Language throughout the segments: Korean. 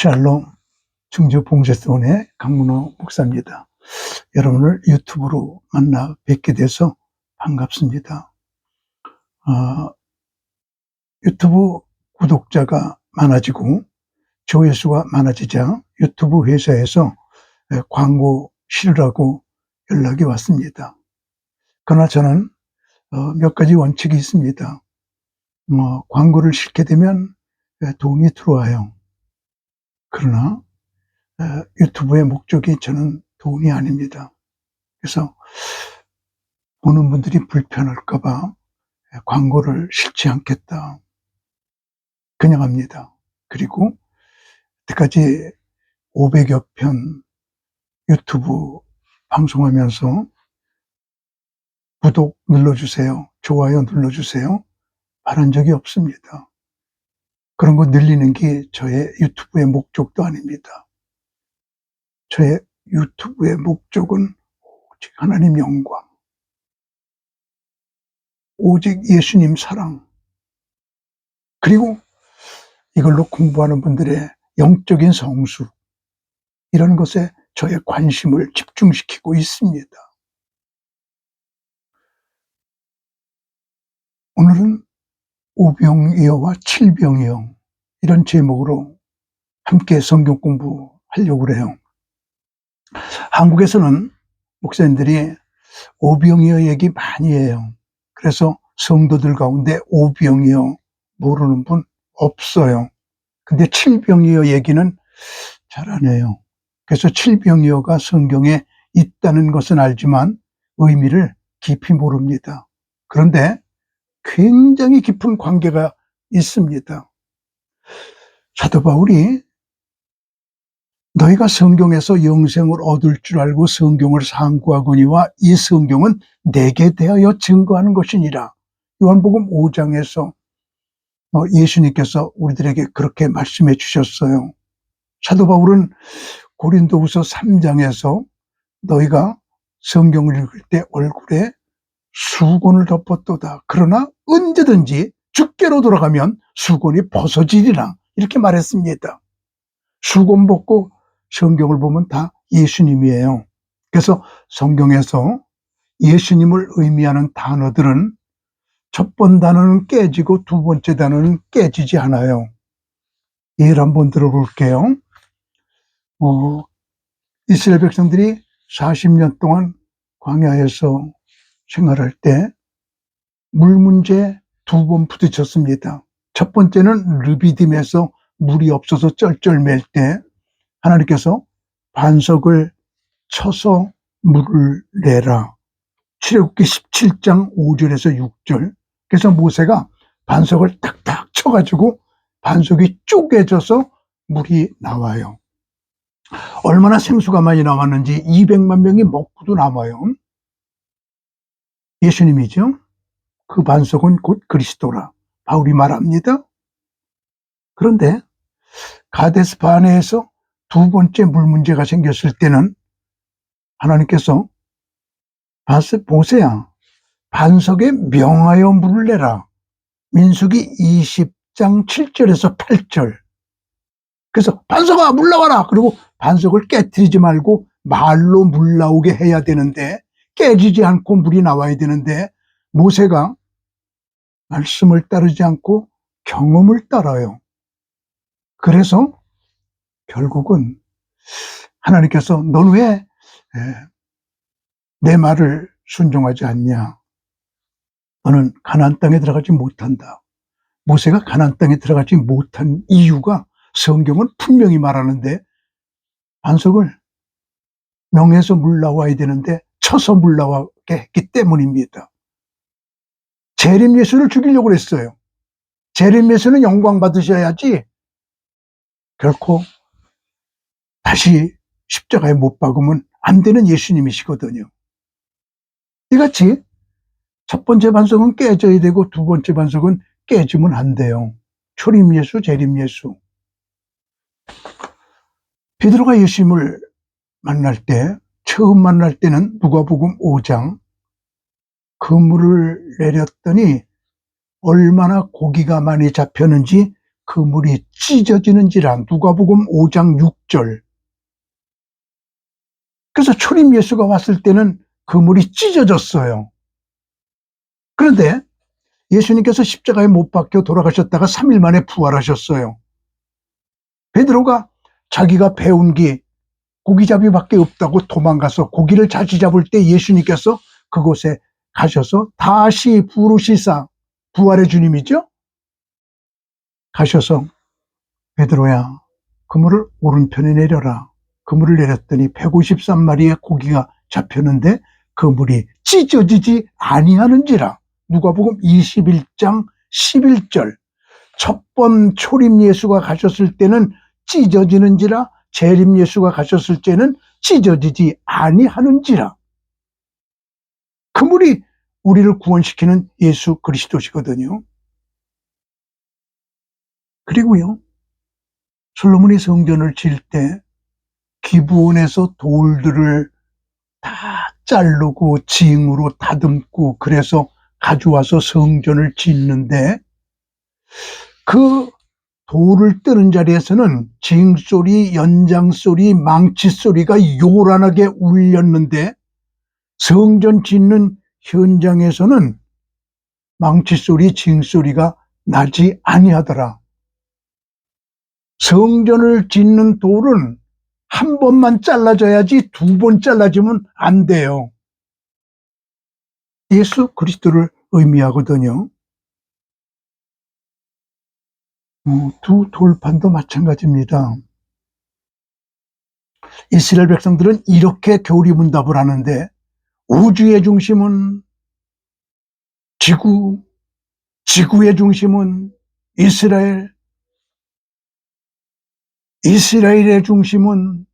샬롬, 충주 봉제스원의 강문호 목사입니다. 여러분을 유튜브로 만나 뵙게 돼서 반갑습니다. 유튜브 구독자가 많아지고 조회수가 많아지자 유튜브 회사에서 광고 실으라고 연락이 왔습니다. 그러나 저는 몇 가지 원칙이 있습니다. 광고를 실게 되면 돈이 들어와요. 그러나 유튜브의 목적이 저는 돈이 아닙니다. 그래서 보는 분들이 불편할까 봐 광고를 실지 않겠다. 그냥 합니다. 그리고 여태까지 500여 편 유튜브 방송하면서 구독 눌러주세요. 좋아요 눌러주세요. 말한 적이 없습니다. 그런 거 늘리는 게 저의 유튜브의 목적도 아닙니다. 저의 유튜브의 목적은 오직 하나님 영광, 오직 예수님 사랑, 그리고 이걸로 공부하는 분들의 영적인 성수, 이런 것에 저의 관심을 집중시키고 있습니다. 오늘은 오병이어와 칠병이어, 이런 제목으로 함께 성경 공부하려고 그래요. 한국에서는 목사님들이 오병이어 얘기 많이 해요. 그래서 성도들 가운데 오병이어 모르는 분 없어요. 근데 칠병이어 얘기는 잘 안 해요. 그래서 칠병이어가 성경에 있다는 것은 알지만 의미를 깊이 모릅니다. 그런데 굉장히 깊은 관계가 있습니다. 사도 바울이 너희가 성경에서 영생을 얻을 줄 알고 성경을 상고하거니와 이 성경은 내게 대하여 증거하는 것이니라. 요한복음 5장에서 예수님께서 우리들에게 그렇게 말씀해 주셨어요. 사도 바울은 고린도후서 3장에서 너희가 성경을 읽을 때 얼굴에 수건을 덮었도다. 그러나 언제든지 주께로 돌아가면 수건이 벗어지리라. 이렇게 말했습니다. 수건 벗고 성경을 보면 다 예수님이에요. 그래서 성경에서 예수님을 의미하는 단어들은 첫 번 단어는 깨지고 두 번째 단어는 깨지지 않아요. 예를 한번 들어볼게요. 이스라엘 백성들이 40년 동안 광야에서 생활할 때 물 문제 두 번 부딪혔습니다. 첫 번째는 르비딤에서 물이 없어서 쩔쩔맬 때 하나님께서 반석을 쳐서 물을 내라. 출애굽기 17장 5절에서 6절. 그래서 모세가 반석을 탁탁 쳐가지고 반석이 쪼개져서 물이 나와요. 얼마나 생수가 많이 나왔는지 200만 명이 먹고도 남아요. 예수님이죠. 그 반석은 곧 그리스도라. 바울이 말합니다. 그런데 가데스 바네에서 두 번째 물 문제가 생겼을 때는 하나님께서 모세야, 반석에 명하여 물을 내라. 민수기 20장 7절에서 8절. 그래서 반석아 물 나와라. 그리고 반석을 깨트리지 말고 말로 물 나오게 해야 되는데, 깨지지 않고 물이 나와야 되는데 모세가 말씀을 따르지 않고 경험을 따라요. 그래서 결국은 하나님께서 넌 왜 내 말을 순종하지 않냐? 너는 가나안 땅에 들어가지 못한다. 모세가 가나안 땅에 들어가지 못한 이유가 성경은 분명히 말하는데 반석을 명해서 물 나와야 되는데 쳐서 물 나오게 했기 때문입니다. 재림 예수를 죽이려고 했어요. 재림 예수는 영광 받으셔야지 결코 다시 십자가에 못 박으면 안 되는 예수님이시거든요. 이같이 첫 번째 반석은 깨져야 되고 두 번째 반석은 깨지면 안 돼요. 초림 예수, 재림 예수. 베드로가 예수님을 만날 때, 처음 만날 때는 누가복음 5장 그물을 내렸더니 얼마나 고기가 많이 잡혔는지 그물이 찢어지는지라. 누가복음 5장 6절. 그래서 초림 예수가 왔을 때는 그물이 찢어졌어요. 그런데 예수님께서 십자가에 못 박혀 돌아가셨다가 3일 만에 부활하셨어요. 베드로가 자기가 배운 게 고기잡이밖에 없다고 도망가서 고기를 자주 잡을 때 예수님께서 그곳에 가셔서 다시 부르시사, 부활의 주님이죠? 가셔서 베드로야, 그물을 오른편에 내려라. 그물을 내렸더니 153마리의 고기가 잡혔는데 그물이 찢어지지 아니하는지라. 누가복음 21장 11절. 첫 번 초림 예수가 가셨을 때는 찢어지는지라, 재림 예수가 가셨을 때는 찢어지지 아니하는지라. 그물이 우리를 구원시키는 예수 그리스도시거든요. 그리고요, 솔로몬이 성전을 지을 때 기브온에서 돌들을 다 자르고 징으로 다듬고 그래서 가져와서 성전을 짓는데, 그 돌을 뜨는 자리에서는 징소리, 연장소리, 망치소리가 요란하게 울렸는데 성전 짓는 현장에서는 망치소리, 징소리가 나지 아니하더라. 성전을 짓는 돌은 한 번만 잘라져야지 두 번 잘라지면 안 돼요. 예수 그리스도를 의미하거든요. 두 돌판도 마찬가지입니다. 이스라엘 백성들은 이렇게 교리문답을 하는데, 우주의 중심은 지구, 지구의 중심은 이스라엘, 이스라엘의 중심은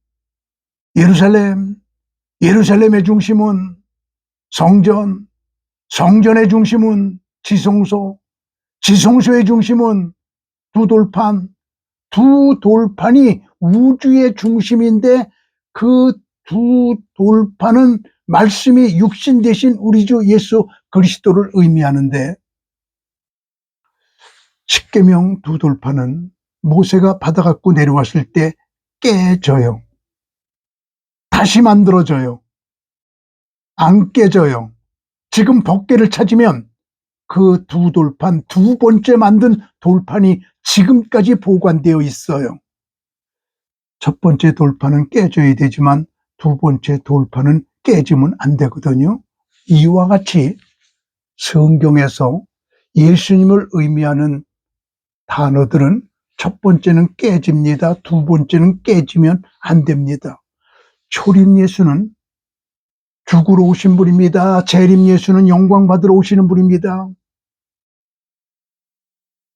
예루살렘, 예루살렘의 중심은 성전, 성전의 중심은 지성소, 지성소의 중심은 두 돌판, 두 돌판이 우주의 중심인데 그 두 돌판은 말씀이 육신 되신 우리 주 예수 그리스도를 의미하는데, 십계명 두 돌판은 모세가 받아 갖고 내려왔을 때 깨져요. 다시 만들어져요. 안 깨져요. 지금 법궤를 찾으면 그 두 돌판, 두 번째 만든 돌판이 지금까지 보관되어 있어요. 첫 번째 돌판은 깨져야 되지만 두 번째 돌판은 깨지면 안 되거든요. 이와 같이 성경에서 예수님을 의미하는 단어들은 첫 번째는 깨집니다. 두 번째는 깨지면 안 됩니다. 초림 예수는 죽으러 오신 분입니다. 재림 예수는 영광 받으러 오시는 분입니다.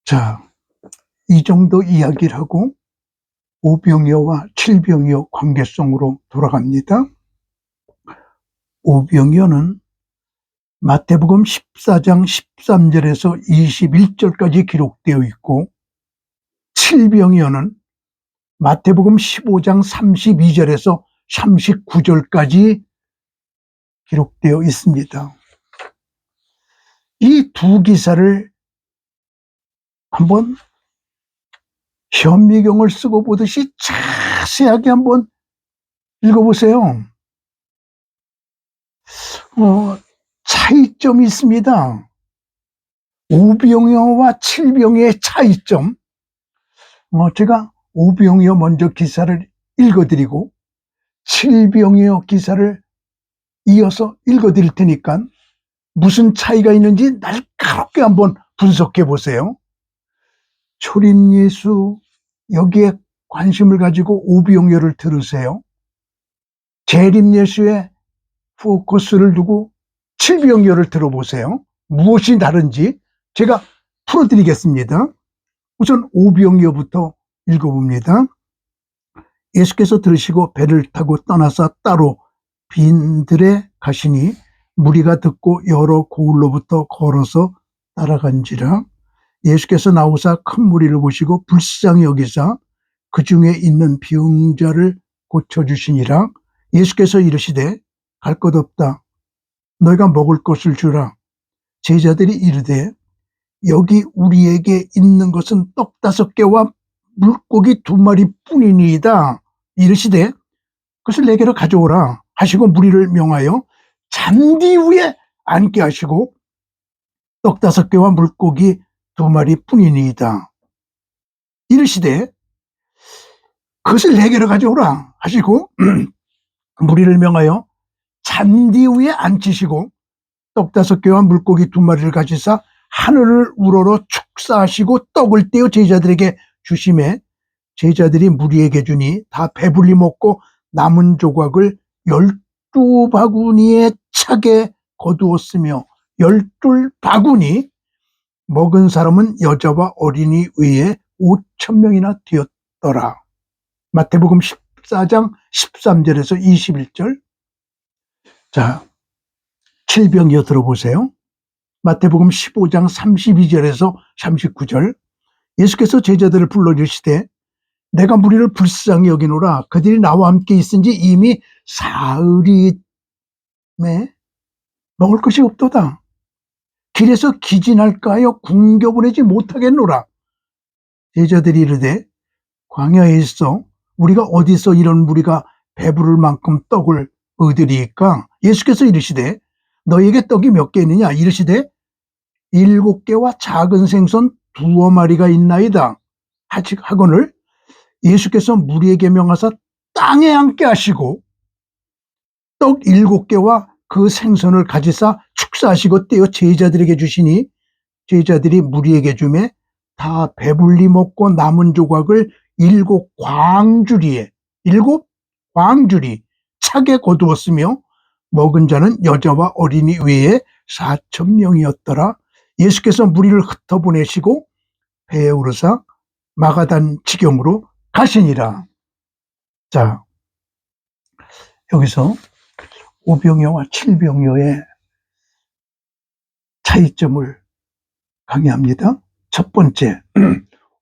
자, 이 정도 이야기를 하고 오병이어와 칠병이어 관계성으로 돌아갑니다. 오병이어는 마태복음 14장 13절에서 21절까지 기록되어 있고, 칠병이어는 마태복음 15장 32절에서 39절까지 기록되어 있습니다. 이 두 기사를 한번 현미경을 쓰고 보듯이 자세하게 한번 읽어보세요. 차이점이 있습니다. 오병이어와 칠병이어의 차이점. 제가 오병이어 먼저 기사를 읽어드리고 칠병이어 기사를 이어서 읽어드릴 테니까 무슨 차이가 있는지 날카롭게 한번 분석해 보세요. 초림 예수, 여기에 관심을 가지고 오병이어를 들으세요. 재림 예수에 포커스를 두고 칠병이어를 들어보세요. 무엇이 다른지 제가 풀어드리겠습니다. 우선 오병이어부터 읽어봅니다. 예수께서 들으시고 배를 타고 떠나서 따로 빈들에 가시니 무리가 듣고 여러 고을로부터 걸어서 따라간지라. 예수께서 나오사 큰 무리를 보시고 불쌍히 여기사 그 중에 있는 병자를 고쳐주시니라. 예수께서 이르시되 갈 것 없다. 너희가 먹을 것을 주라. 제자들이 이르되 여기 우리에게 있는 것은 떡 5개와 물고기 2마리 뿐이니이다. 이르시되 그것을 내게로 가져오라 하시고 무리를 명하여 잔디 위에 앉게 하시고 떡 5개와 물고기 2마리 뿐이니이다. 이르시되 그것을 내게로 가져오라 하시고 무리를 명하여 잔디 위에 앉히시고 떡 5개와 물고기 2마리를 가지사 하늘을 우러러 축사하시고 떡을 떼어 제자들에게 주시매 제자들이 무리에게 주니 다 배불리 먹고 남은 조각을 12바구니에 차게 거두었으며 12바구니 먹은 사람은 여자와 어린이 외에 5,000명이나 되었더라. 마태복음 14장 13절에서 21절. 자, 칠병이어 들어보세요. 마태복음 15장 32절에서 39절. 예수께서 제자들을 불러 이르시되 내가 무리를 불쌍히 여기노라. 그들이 나와 함께 있은지 이미 사흘이매 먹을 것이 없도다. 길에서 기진할까 하여 궁겨보내지 못하겠노라. 제자들이 이르되 광야에 있어 우리가 어디서 이런 무리가 배부를 만큼 떡을 얻으리이까? 예수께서 이르시되 너희에게 떡이 몇 개 있느냐? 이르시되 7개와 작은 생선 2마리가 있나이다. 하거늘 예수께서 무리에게 명하사 땅에 앉게 하시고 떡 7개와 그 생선을 가지사 축사하시고 떼어 제자들에게 주시니 제자들이 무리에게 주매 다 배불리 먹고 남은 조각을 7광주리에 차게 거두었으며 먹은 자는 여자와 어린이 외에 4,000명이었더라. 예수께서 무리를 흩어보내시고 배에 오르사 마가단 지경으로 가시니라. 자, 여기서 오병이어와 칠병이어의 차이점을 강의합니다. 첫 번째,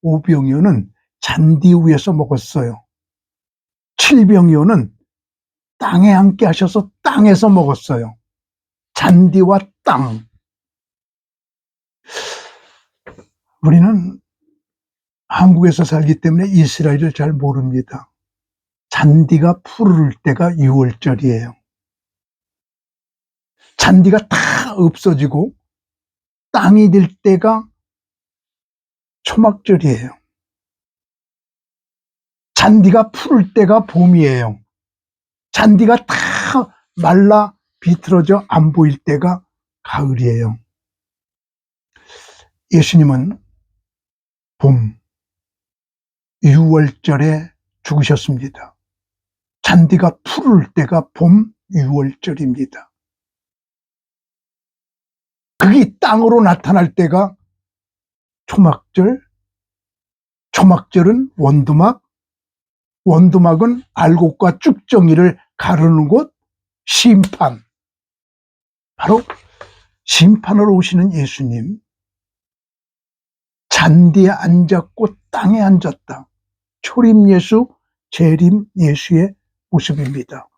오병이어는 잔디 위에서 먹었어요. 칠병이어는 땅에 앉게 하셔서 땅에서 먹었어요. 잔디와 땅. 우리는 한국에서 살기 때문에 이스라엘을 잘 모릅니다. 잔디가 푸를 때가 6월절이에요. 잔디가 다 없어지고 땅이 될 때가 초막절이에요. 잔디가 푸를 때가 봄이에요. 잔디가 다 말라 비틀어져 안 보일 때가 가을이에요. 예수님은 봄, 6월절에 죽으셨습니다. 잔디가 푸를 때가 봄, 6월절입니다. 그게 땅으로 나타날 때가 초막절, 초막절은 원두막, 원두막은 알곡과 쭉정이를 가르는 곳, 심판. 바로 심판으로 오시는 예수님. 잔디에 앉았고 땅에 앉았다. 초림 예수, 재림 예수의 모습입니다.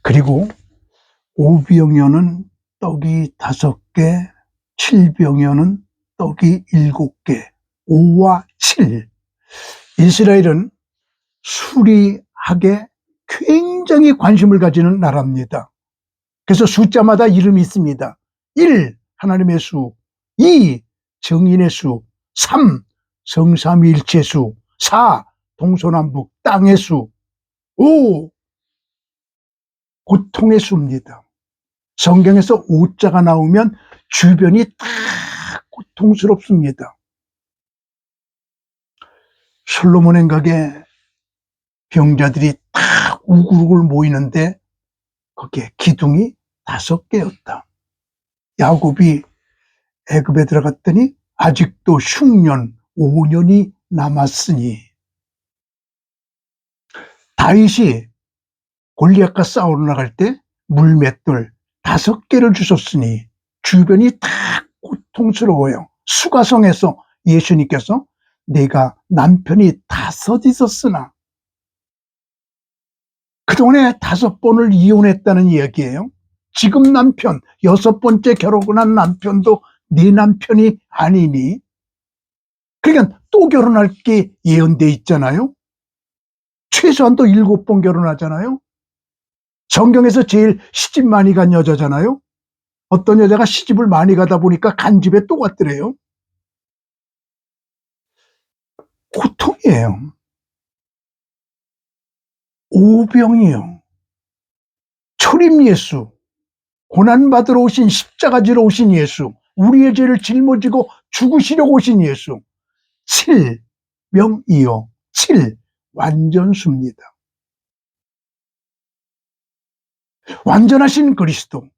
그리고 오병이어는 떡이 5개, 칠병이어는 떡이 7개, 5와 7. 이스라엘은 수리학에 굉장히 관심을 가지는 나라입니다. 그래서 숫자마다 이름이 있습니다. 1. 하나님의 수, 2. 정인의 수, 3. 성삼위일체 수, 4. 동서남북 땅의 수, 5. 고통의 수입니다. 성경에서 5자가 나오면 주변이 다 고통스럽습니다. 솔로몬 행각에 병자들이 다 우글우글 모이는데 거기에 기둥이 5개였다. 야곱이 애굽에 들어갔더니 아직도 흉년 5년이 남았으니, 다윗이 골리앗과 싸우러 나갈 때 물맷돌 5개를 주셨으니 주변이 다 고통스러워요. 수가성에서 예수님께서 내가 남편이 5 있었으나, 그동안에 5번을 이혼했다는 이야기예요. 지금 남편, 6번째 결혼한 남편도 네 남편이 아니니? 그러니까 또 결혼할 게 예언돼 있잖아요. 최소한 또 7번 결혼하잖아요. 성경에서 제일 시집 많이 간 여자잖아요. 어떤 여자가 시집을 많이 가다 보니까 간 집에 또 갔더래요. 고통이에요. 오병이요. 초림 예수, 고난받으러 오신, 십자가지러 오신 예수, 우리의 죄를 짊어지고 죽으시려고 오신 예수. 7명이요. 7, 완전수입니다. 완전하신 그리스도,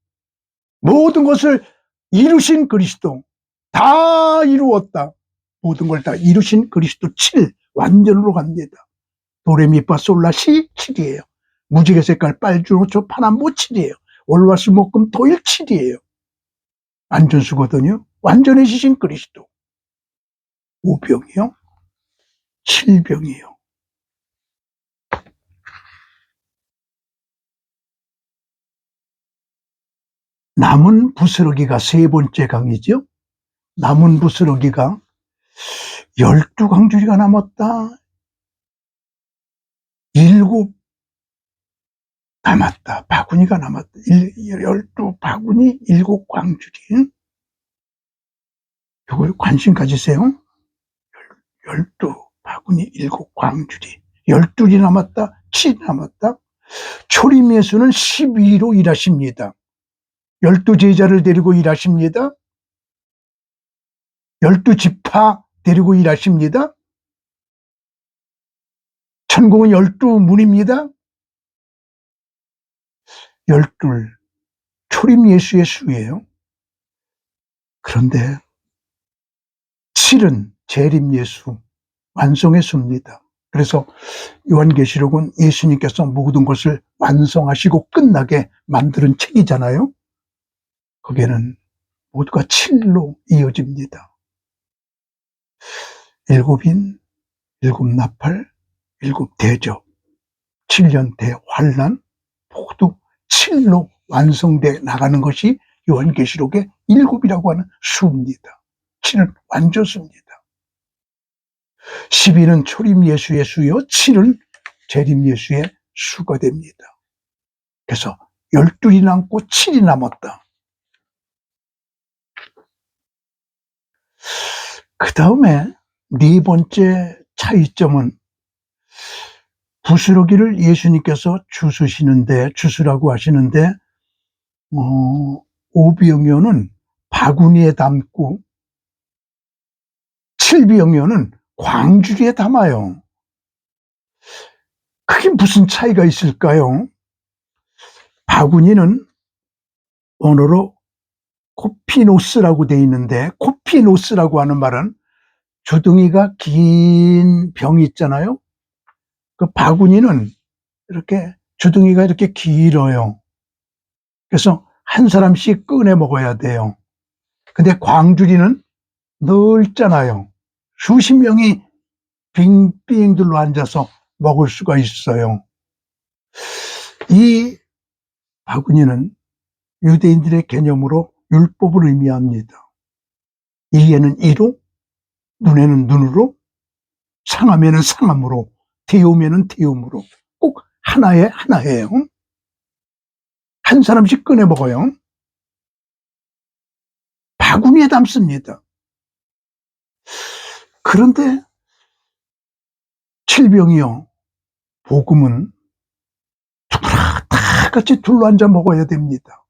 모든 것을 이루신 그리스도, 다 이루었다. 모든 걸 다 이루신 그리스도 7, 완전으로 갑니다. 도레미파솔라시 7이에요. 무지개 색깔 빨주노초 파남보 7이에요. 월화수목금 토일 7이에요. 완전수거든요. 완전해지신 그리스도. 5병이요. 7병이요. 남은 부스러기가 3번째 강이죠. 남은 부스러기가 12광주리가 남았다. 7 남았다. 바구니가 남았다. 12바구니 7광주리. 이걸 관심 가지세요. 12바구니 7광주리. 12이 남았다. 7이 남았다. 초림 예수는 12로 일하십니다. 12제자를 데리고 일하십니다. 12지파 데리고 일하십니다. 천국은 12문입니다. 12 초림 예수의 수예요. 그런데 7은 재림 예수, 완성의 수입니다. 그래서 요한계시록은 예수님께서 모든 것을 완성하시고 끝나게 만드는 책이잖아요. 거기에는 모두가 7로 이어집니다. 7인, 7나팔, 7대접, 7년 대환란, 모두 7로 완성돼 나가는 것이 요한계시록의 7이라고 하는 수입니다. 7은 완전수입니다. 12는 초림 예수의 수요, 7은 재림 예수의 수가 됩니다. 그래서 12이 남고 7이 남았다. 그 다음에 4번째 차이점은 부스러기를 예수님께서 주스라고 하시는데, 오병이어는 바구니에 담고 7병이어는 광주리에 담아요. 그게 무슨 차이가 있을까요? 바구니는 언어로 코피노스라고 되어 있는데, 코피노스라고 하는 말은 주둥이가 긴 병이 있잖아요. 그 바구니는 이렇게 주둥이가 이렇게 길어요. 그래서 한 사람씩 꺼내 먹어야 돼요. 근데 광주리는 넓잖아요. 수십 명이 빙빙들로 앉아서 먹을 수가 있어요. 이 바구니는 유대인들의 개념으로 율법을 의미합니다. 이에는 이로, 눈에는 눈으로, 상하면은 상함으로, 태우면은 태움으로, 꼭 하나예요. 한 사람씩 꺼내 먹어요. 바구니에 담습니다. 그런데 7병이요. 복음은 누구나 다 같이 둘러앉아 먹어야 됩니다.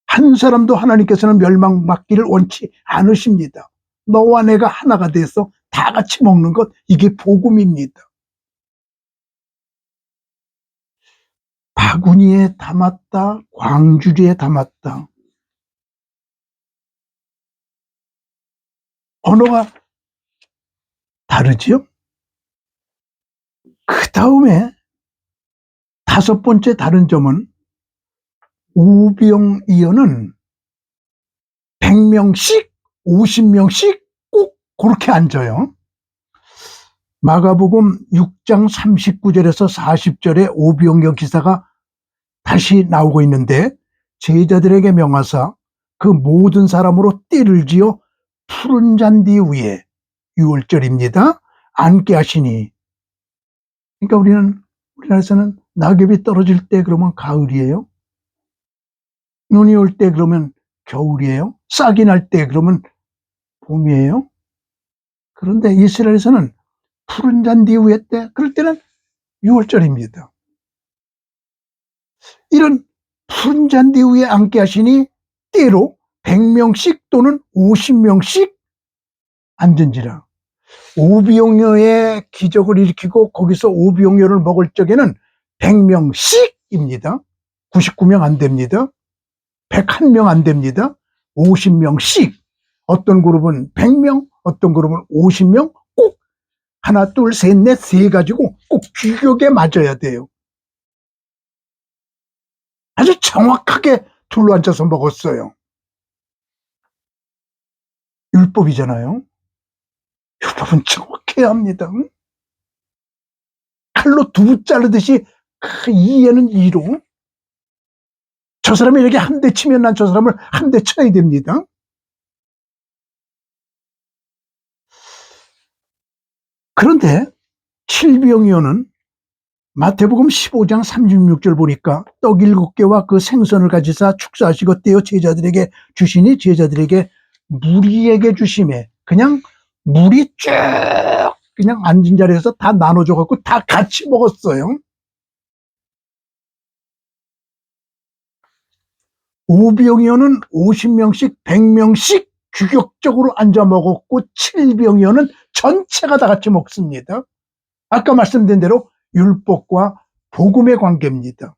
한 사람도 하나님께서는 멸망받기를 원치 않으십니다. 너와 내가 하나가 돼서 다 같이 먹는 것, 이게 복음입니다. 바구니에 담았다, 광주리에 담았다. 언어가 다르지요? 그 다음에 5번째 다른 점은 오병이어는 100명씩, 50명씩 꼭 그렇게 앉아요. 마가복음 6장 39절에서 40절에 오병이어 기사가 다시 나오고 있는데, 제자들에게 명하사 그 모든 사람으로 띠를 지어 푸른 잔디 위에, 6월절입니다, 앉게 하시니. 그러니까 우리나라에서는 낙엽이 떨어질 때 그러면 가을이에요. 눈이 올 때 그러면 겨울이에요. 싹이 날 때 그러면 봄이에요. 그런데 이스라엘에서는 푸른 잔디 위에 때, 그럴 때는 6월절입니다. 이런 푸른 잔디 위에 앉게 하시니 때로 100명씩 또는 50명씩 앉은지라. 오비용여의 기적을 일으키고 거기서 오비용여를 먹을 적에는 100명씩입니다. 99명 안 됩니다. 101명 안 됩니다. 50명씩. 어떤 그룹은 100명, 어떤 그룹은 50명, 꼭 하나, 둘, 셋, 넷, 세 가지고 꼭 규격에 맞아야 돼요. 아주 정확하게 둘러앉아서 먹었어요. 율법이잖아요. 율법은 정확해야 합니다. 칼로 두부 자르듯이 이에는 이로. 저 사람이 이렇게 한 대 치면 난 저 사람을 한 대 쳐야 됩니다. 그런데 칠병이어는 마태복음 15장 36절 보니까 떡 7개와 그 생선을 가지사 축사하시고 떼어 제자들에게 주시니 제자들에게 무리에게 주심에, 그냥 물이 쭉 그냥 앉은 자리에서 다 나눠줘 갖고 다 같이 먹었어요. 오병이어는 50명씩 100명씩 규격적으로 앉아 먹었고, 칠병이어는 전체가 다 같이 먹습니다. 아까 말씀드린 대로 율법과 복음의 관계입니다.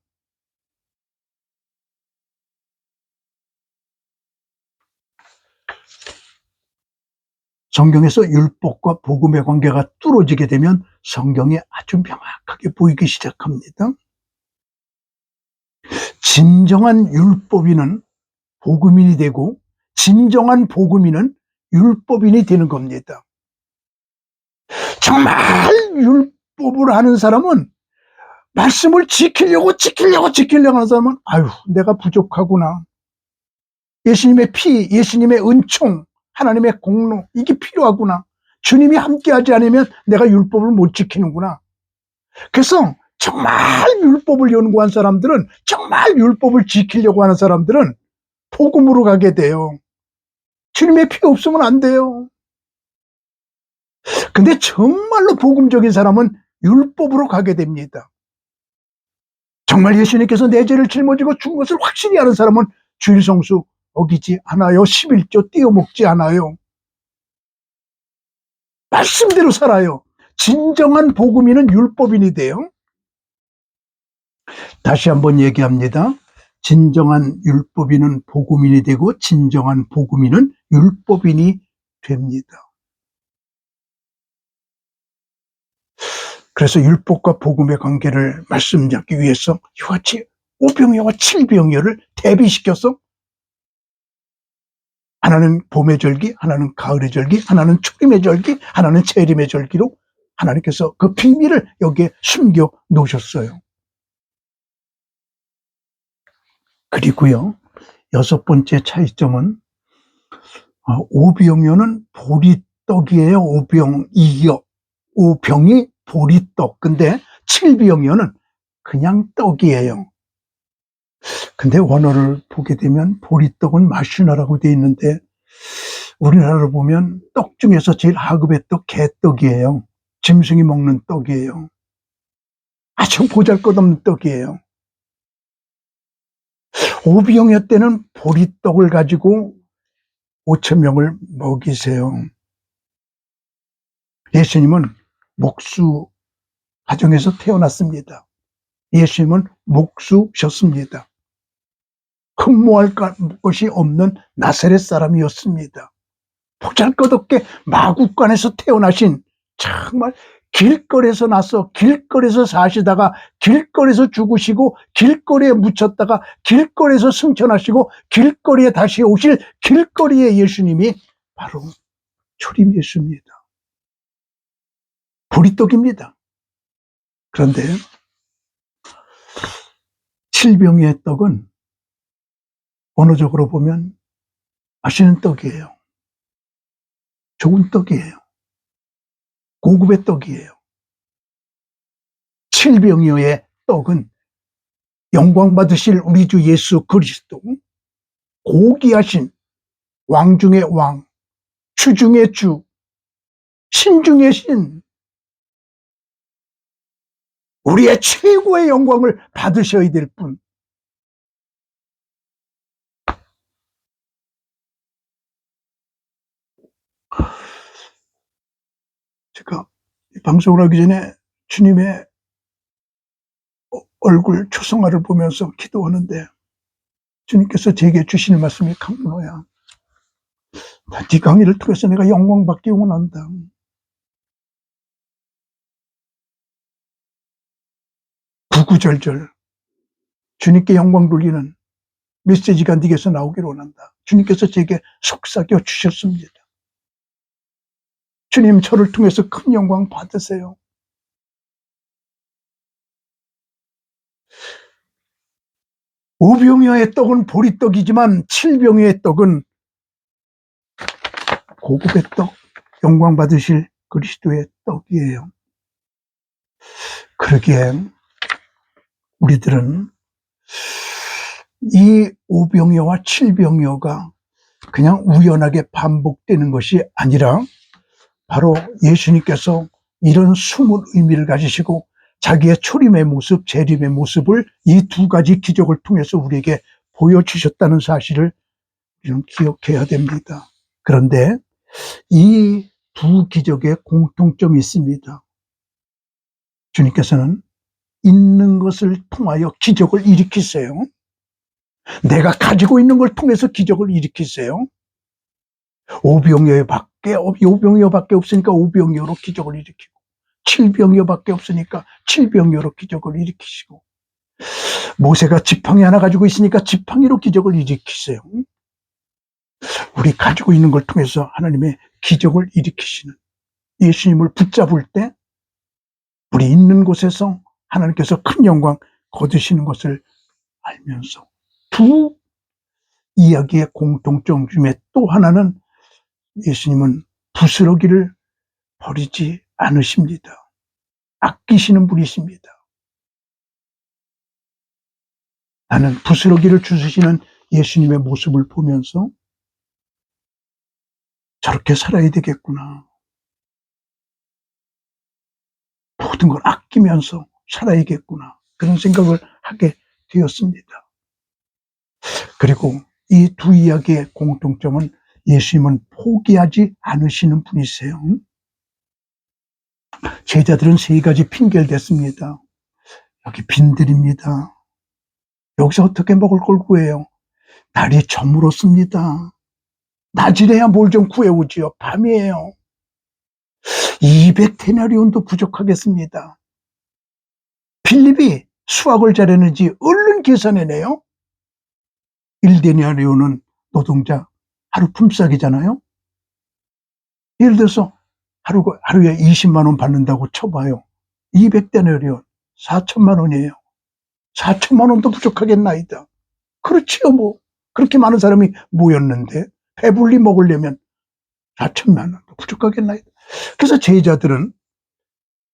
성경에서 율법과 복음의 관계가 뚫어지게 되면 성경이 아주 명확하게 보이기 시작합니다. 진정한 율법인은 복음인이 되고 진정한 복음인은 율법인이 되는 겁니다. 정말 율법을 하는 사람은 말씀을 지키려고 하는 사람은 아유, 내가 부족하구나. 예수님의 피, 예수님의 은총, 하나님의 공로, 이게 필요하구나. 주님이 함께하지 않으면 내가 율법을 못 지키는구나. 그래서 정말 율법을 연구한 사람들은, 정말 율법을 지키려고 하는 사람들은 복음으로 가게 돼요. 주님의 피 없으면 안 돼요. 근데 정말로 복음적인 사람은 율법으로 가게 됩니다. 정말 예수님께서 내 죄를 짊어지고 죽은 것을 확실히 아는 사람은 주일 성수 어기지 않아요. 11조 떼어먹지 않아요. 말씀대로 살아요. 진정한 복음인은 율법인이 돼요. 다시 한번 얘기합니다. 진정한 율법인은 복음인이 되고 진정한 복음인은 율법인이 됩니다. 그래서 율법과 복음의 관계를 말씀드리기 위해서 이와 같이 오병이어와 칠병이어를 대비시켜서 하나는 봄의 절기, 하나는 가을의 절기, 하나는 초림의 절기, 하나는 재림의 절기로 하나님께서 그 비밀을 여기에 숨겨 놓으셨어요. 그리고요, 6번째 차이점은 오병이어는 보리떡이에요. 오병이 보리떡. 근데 칠병이어는 그냥 떡이에요. 근데 원어를 보게 되면 보리떡은 마시나라고 되어 있는데 우리나라로 보면 떡 중에서 제일 하급의 떡 개떡이에요. 짐승이 먹는 떡이에요. 아주 보잘것없는 떡이에요. 오병이어 때는 보리떡을 가지고 5,000명을 먹이세요. 예수님은 목수 가정에서 태어났습니다. 예수님은 목수셨습니다. 흠모할 것이 없는 나사렛 사람이었습니다. 보잘것없게 마구간에서 태어나신, 정말 길거리에서 나서 길거리에서 사시다가 길거리에서 죽으시고 길거리에 묻혔다가 길거리에서 승천하시고 길거리에 다시 오실 길거리의 예수님이 바로 초림 예수입니다. 보리떡입니다. 그런데 칠병의 떡은 언어적으로 보면 맛있는 떡이에요. 좋은 떡이에요. 고급의 떡이에요. 칠병이어의 떡은 영광 받으실 우리 주 예수 그리스도, 고귀하신 왕 중의 왕, 주 중의 주, 신 중의 신, 우리의 최고의 영광을 받으셔야 될 분. 제가 방송을 하기 전에 주님의 얼굴 초성화를 보면서 기도하는데 주님께서 제게 주시는 말씀이 강문호야. 네 강의를 통해서 내가 영광 받기 원한다. 구구절절 주님께 영광 돌리는 메시지가 네게서 나오기를 원한다. 주님께서 제게 속삭여 주셨습니다. 주님, 저를 통해서 큰 영광 받으세요. 오병이어의 떡은 보리떡이지만 칠병이어의 떡은 고급의 떡, 영광 받으실 그리스도의 떡이에요. 그러기에 우리들은 이 오병이어와 칠병이어가 그냥 우연하게 반복되는 것이 아니라 바로 예수님께서 이런 숨은 의미를 가지시고 자기의 초림의 모습, 재림의 모습을 이 두 가지 기적을 통해서 우리에게 보여주셨다는 사실을 우리는 기억해야 됩니다. 그런데 이 두 기적에 공통점이 있습니다. 주님께서는 있는 것을 통하여 기적을 일으키세요. 내가 가지고 있는 걸 통해서 기적을 일으키세요. 오병이어밖에 없으니까 오병이어로 기적을 일으키고, 칠병이어밖에 없으니까 칠병이어로 기적을 일으키시고, 모세가 지팡이 하나 가지고 있으니까 지팡이로 기적을 일으키세요. 우리 가지고 있는 걸 통해서 하나님의 기적을 일으키시는, 예수님을 붙잡을 때 우리 있는 곳에서 하나님께서 큰 영광 거두시는 것을 알면서, 두 이야기의 공통점 중에 또 하나는 예수님은 부스러기를 버리지 않으십니다. 아끼시는 분이십니다. 나는 부스러기를 주시는 예수님의 모습을 보면서 저렇게 살아야 되겠구나. 모든 걸 아끼면서 살아야겠구나. 그런 생각을 하게 되었습니다. 그리고 이 두 이야기의 공통점은 예수님은 포기하지 않으시는 분이세요. 제자들은 세 가지 핑계를 댔습니다. 여기 빈들입니다. 여기서 어떻게 먹을 걸 구해요? 날이 저물었습니다. 낮이래야 뭘 좀 구해오지요. 밤이에요. 200데나리온도 부족하겠습니다. 빌립이 수학을 잘했는지 얼른 계산해내요. 1데나리온은 노동자 하루 품삯이잖아요. 예를 들어서 하루에 20만 원 받는다고 쳐봐요. 200데나리온 4천만 원이에요. 4천만 원도 부족하겠나이다. 그렇지요, 뭐. 그렇게 많은 사람이 모였는데 배불리 먹으려면 4천만 원도 부족하겠나이다. 그래서 제자들은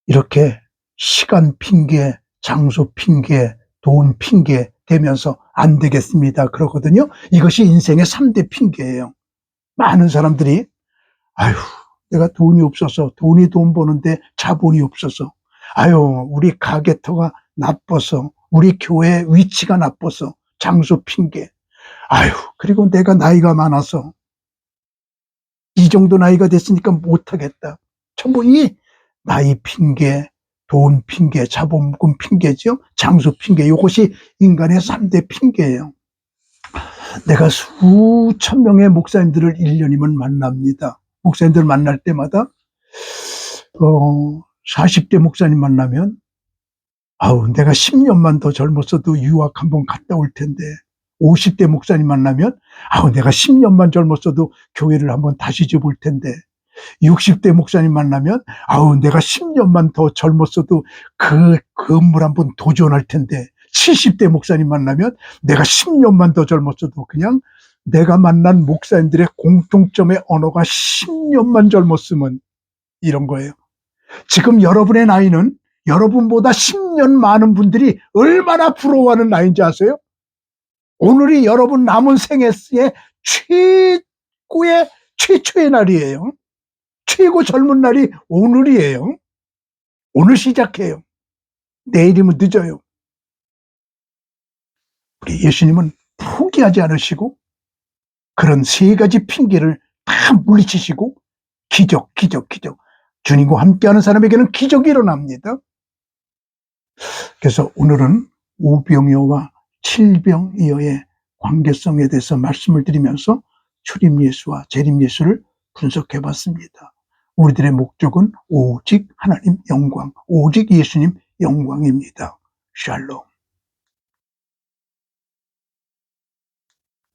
이렇게 시간 핑계, 장소 핑계, 돈 핑계 대면서 안 되겠습니다 그러거든요. 이것이 인생의 3대 핑계예요. 많은 사람들이 아유, 내가 돈이 없어서, 돈이 돈 버는데 자본이 없어서, 아유, 우리 가게터가 나빠서, 우리 교회 위치가 나빠서, 장소 핑계, 아유, 그리고 내가 나이가 많아서 이 정도 나이가 됐으니까 못하겠다. 전부 이 나이 핑계, 돈 핑계, 자본금 핑계죠. 장소 핑계, 이것이 인간의 3대 핑계예요. 내가 수천 명의 목사님들을 1년이면 만납니다. 목사님들 만날 때마다 40대 목사님 만나면 아우, 내가 10년만 더 젊었어도 유학 한번 갔다 올 텐데, 50대 목사님 만나면 아우, 내가 10년만 젊었어도 교회를 한번 다시 접을 텐데, 60대 목사님 만나면 아우, 내가 10년만 더 젊었어도 그 건물 한번 도전할 텐데, 70대 목사님 만나면 내가 10년만 더 젊었어도 그냥 내가 만난 목사님들의 공통점의 언어가 10년만 젊었으면 이런 거예요. 지금 여러분의 나이는 여러분보다 10년 많은 분들이 얼마나 부러워하는 나이인지 아세요? 오늘이 여러분 남은 생애의 최초의 날이에요. 최고 젊은 날이 오늘이에요. 오늘 시작해요. 내일이면 늦어요. 우리 예수님은 포기하지 않으시고 그런 세 가지 핑계를 다 물리치시고 기적. 주님과 함께하는 사람에게는 기적이 일어납니다. 그래서 오늘은 오병이어와 칠병이어의 관계성에 대해서 말씀을 드리면서 출임 예수와 재림 예수를 분석해 봤습니다. 우리들의 목적은 오직 하나님 영광, 오직 예수님 영광입니다. 샬롬.